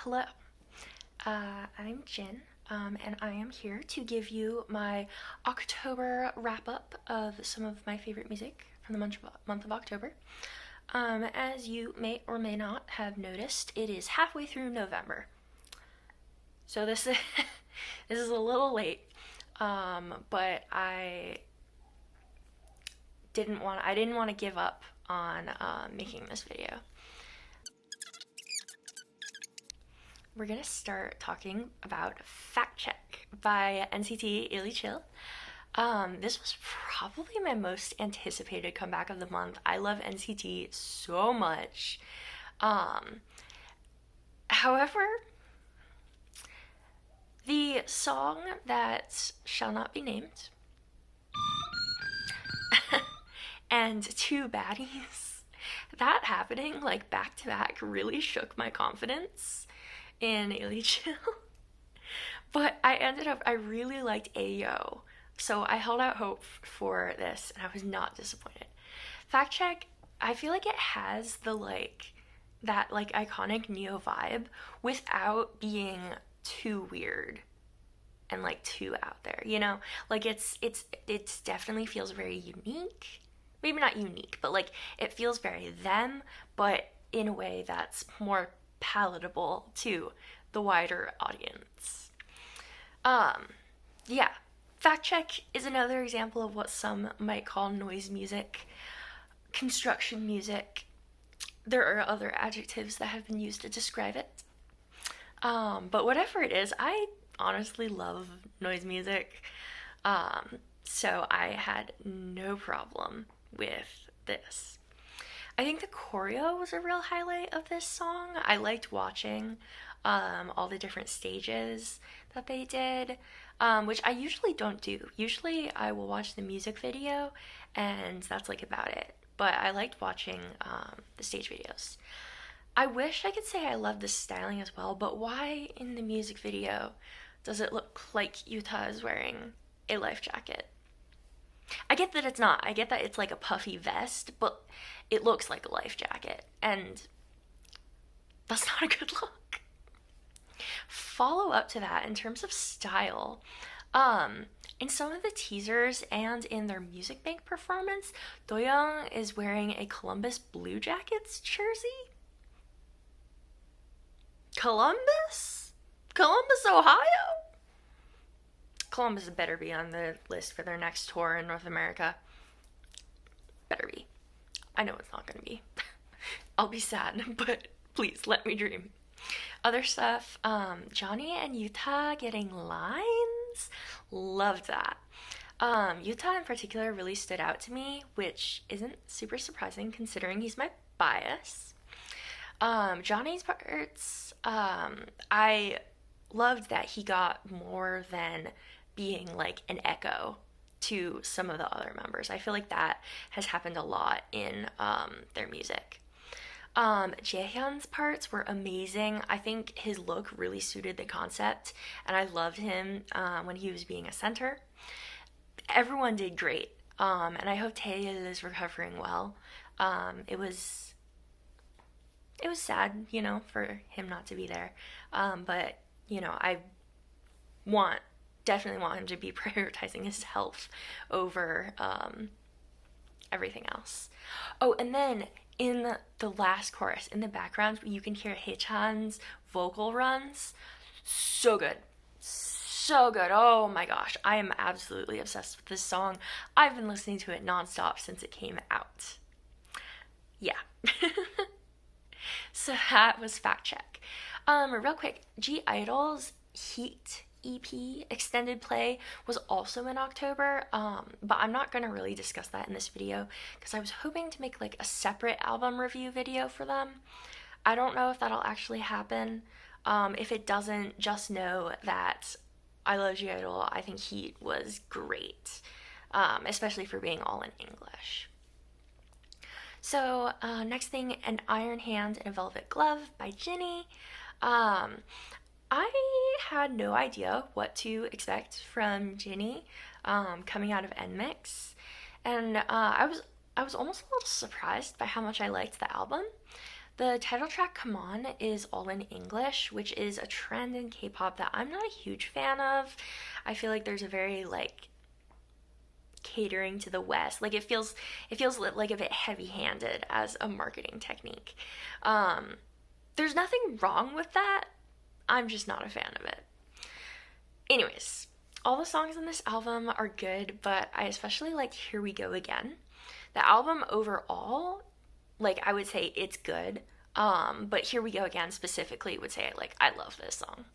Hello, I'm Jin, and I am here to give you my October wrap up of some of my favorite music from the month of October. As you may or may not have noticed, it is halfway through November, so this is this is a little late, but I didn't want to give up on making this video. We're gonna start talking about Fact Check by NCT Illichill. This was probably my most anticipated comeback of the month. I love NCT so much. Um, However, the song that shall not be named and Two Baddies, that happening like back to back really shook my confidence in Illichill. But I really liked Ayo. So I held out hope for this and I was not disappointed. Fact Check, I feel like it has that iconic Neo vibe without being too weird and like too out there, you know? Like it's definitely feels very unique. Maybe not unique, but like it feels very them, but in a way that's more palatable to the wider audience. Um, yeah. Fact Check is another example of what some might call noise music, construction music. There are other adjectives that have been used to describe it. But whatever it is, I honestly love noise music. So I had no problem with this. I think the choreo was a real highlight of this song. I liked watching all the different stages that they did, which I usually don't do. Usually I will watch the music video and that's like about it. But I liked watching the stage videos. I wish I could say I love the styling as well, but why in the music video does it look like Yuta is wearing a life jacket? I get that it's not. I get that it's like a puffy vest, but it looks like a life jacket, and that's not a good look. Follow up to that in terms of style. In some of the teasers and in their Music Bank performance, Doyoung is wearing a Columbus Blue Jackets jersey. Columbus? Columbus, Ohio? Columbus better be on the list for their next tour in North America. Better be. I know it's not gonna be. I'll be sad, but please let me dream. Other stuff, Johnny and Yuta getting lines. Loved that. Yuta in particular really stood out to me, which isn't super surprising considering he's my bias. Johnny's parts, I loved that he got more than being like an echo to some of the other members. I feel like that has happened a lot in their music. Jaehyun's parts were amazing. I think his look really suited the concept, and I loved him when he was being a center. Everyone did great, and I hope Taeil is recovering well. It was sad, you know, for him not to be there, but you know, I want definitely want him to be prioritizing his health over everything else. Oh, and then in the last chorus, in the background, you can hear Haechan's vocal runs. So good. So good. Oh my gosh. I am absolutely obsessed with this song. I've been listening to it nonstop since it came out. Yeah. So that was Fact Check. Real quick, (G)I-DL's Heat EP extended play was also in October, but I'm not gonna really discuss that in this video because I was hoping to make like a separate album review video for them. I don't know if that'll actually happen. If it doesn't, just know that I love (G)I-DLE. I think Heat was great, especially for being all in English. So next thing, An Iron Hand and a Velvet Glove by Jini. I had no idea what to expect from Jini coming out of NMIX, and I was almost a little surprised by how much I liked the album. The title track Come On is all in English, which is a trend in K-pop that I'm not a huge fan of. I feel like there's a very like catering to the West. Like it feels like a bit heavy-handed as a marketing technique. Um, there's nothing wrong with that. I'm just not a fan of it. Anyways, all the songs on this album are good, but I especially like Here We Go Again. The album overall, like I would say it's good. But Here We Go Again specifically would say like I love this song.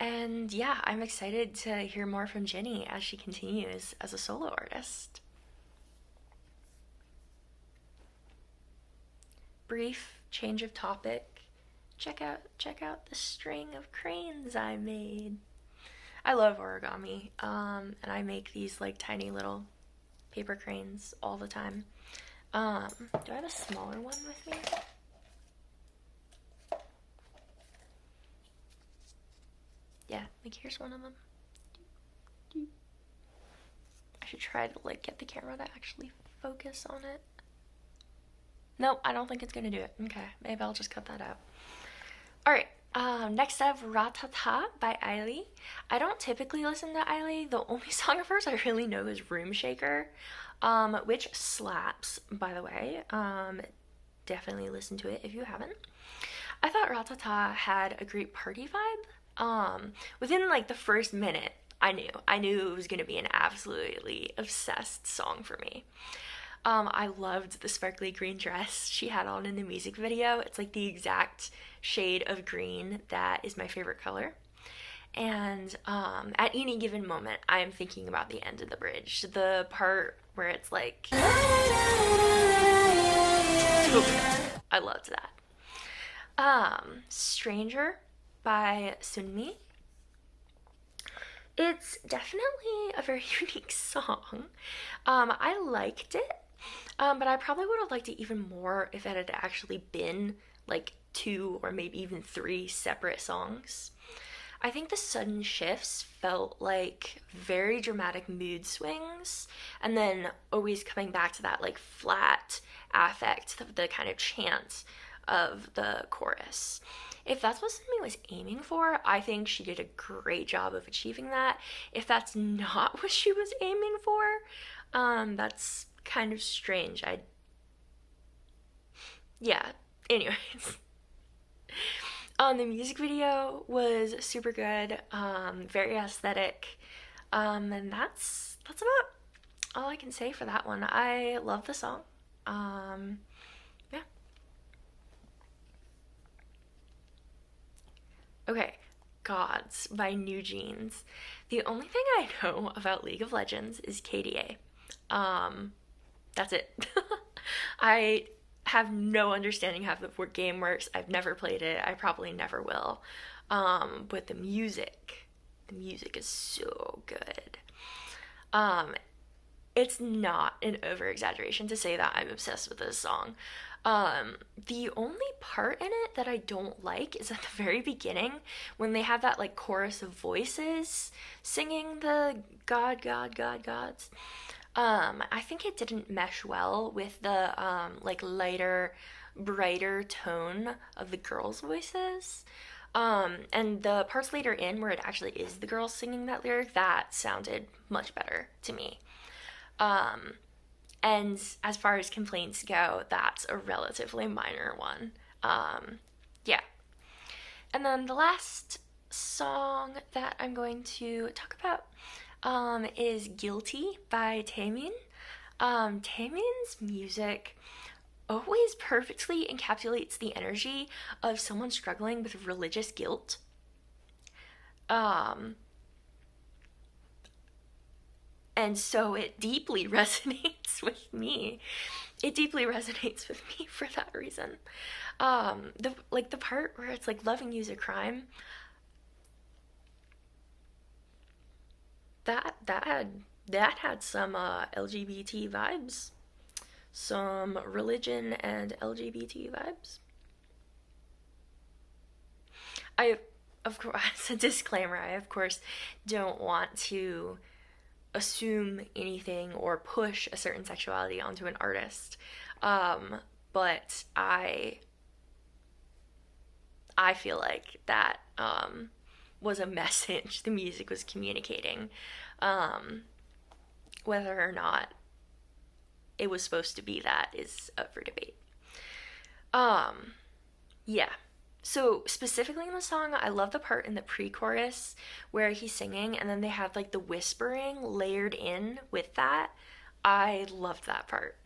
And yeah, I'm excited to hear more from Jenny as she continues as a solo artist. Brief change of topic. Check out the string of cranes I made. I love origami. And I make these like tiny little paper cranes all the time. Do I have a smaller one with me? Yeah, like here's one of them. I should try to like get the camera to actually focus on it. Nope, I don't think it's gonna do it. Okay, maybe I'll just cut that out. Alright, next up, Ratata by Ailey. I don't typically listen to Ailey. The only song of hers I really know is Room Shaker, which slaps, by the way. Definitely listen to it if you haven't. I thought Ratata had a great party vibe. Within like the first minute, I knew it was gonna be an absolutely obsessed song for me. I loved the sparkly green dress she had on in the music video. It's like the exact shade of green that is my favorite color. And at any given moment, I am thinking about the end of the bridge, the part where it's like, I loved that. Stranger by Sunmi. It's definitely a very unique song. I liked it, but I probably would have liked it even more if it had actually been like two or maybe even three separate songs. I think the sudden shifts felt like very dramatic mood swings, and then always coming back to that like flat affect, the kind of chant of the chorus. If that's what Sunmi was aiming for, I think she did a great job of achieving that. If that's not what she was aiming for, that's kind of strange. Yeah, anyways. The music video was super good, very aesthetic, and that's about all I can say for that one. I love the song. Yeah. Okay, Gods by New Jeans. The only thing I know about League of Legends is KDA. That's it. I have no understanding how the game works. I've never played it. I probably never will. But the music is so good. Um, it's not an over exaggeration to say that I'm obsessed with this song. The only part in it that I don't like is at the very beginning when they have that like chorus of voices singing the God, God, God, Gods. I think it didn't mesh well with the like lighter, brighter tone of the girls' voices. And the parts later in where it actually is the girls singing that lyric, that sounded much better to me. Um, and as far as complaints go, that's a relatively minor one. Yeah. And then the last song that I'm going to talk about is Guilty by Taemin. Taemin's music always perfectly encapsulates the energy of someone struggling with religious guilt. Um, and so it deeply resonates with me. It deeply resonates with me for that reason. The part where it's like loving you's a crime, that had some LGBT vibes, some religion and LGBT vibes. I, of course, as a disclaimer, I of course don't want to assume anything or push a certain sexuality onto an artist. But I I feel like that was a message the music was communicating. Um, Whether or not it was supposed to be that is up for debate. Um, yeah. So specifically in the song, I love the part in the pre-chorus where he's singing and then they have like the whispering layered in with that. I loved that part.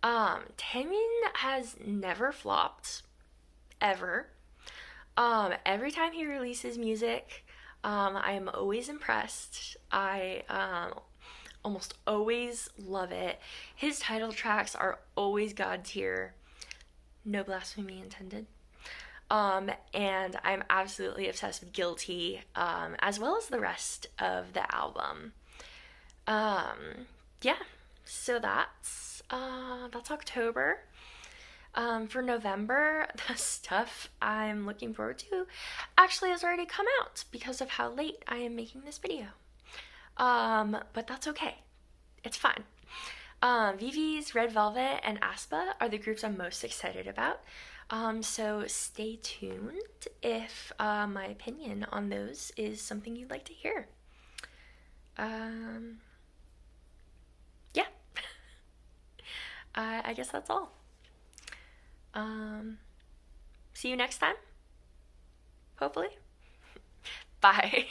Taemin has never flopped ever. Every time he releases music, I am always impressed. I almost always love it. His title tracks are always god tier. No blasphemy intended. And I'm absolutely obsessed with Guilty, as well as the rest of the album. Yeah, so that's October. For November, the stuff I'm looking forward to actually has already come out because of how late I am making this video. But that's okay. It's fine. VV's, Red Velvet, and aespa are the groups I'm most excited about. So stay tuned if my opinion on those is something you'd like to hear. Yeah, I guess that's all. See you next time, hopefully. Bye.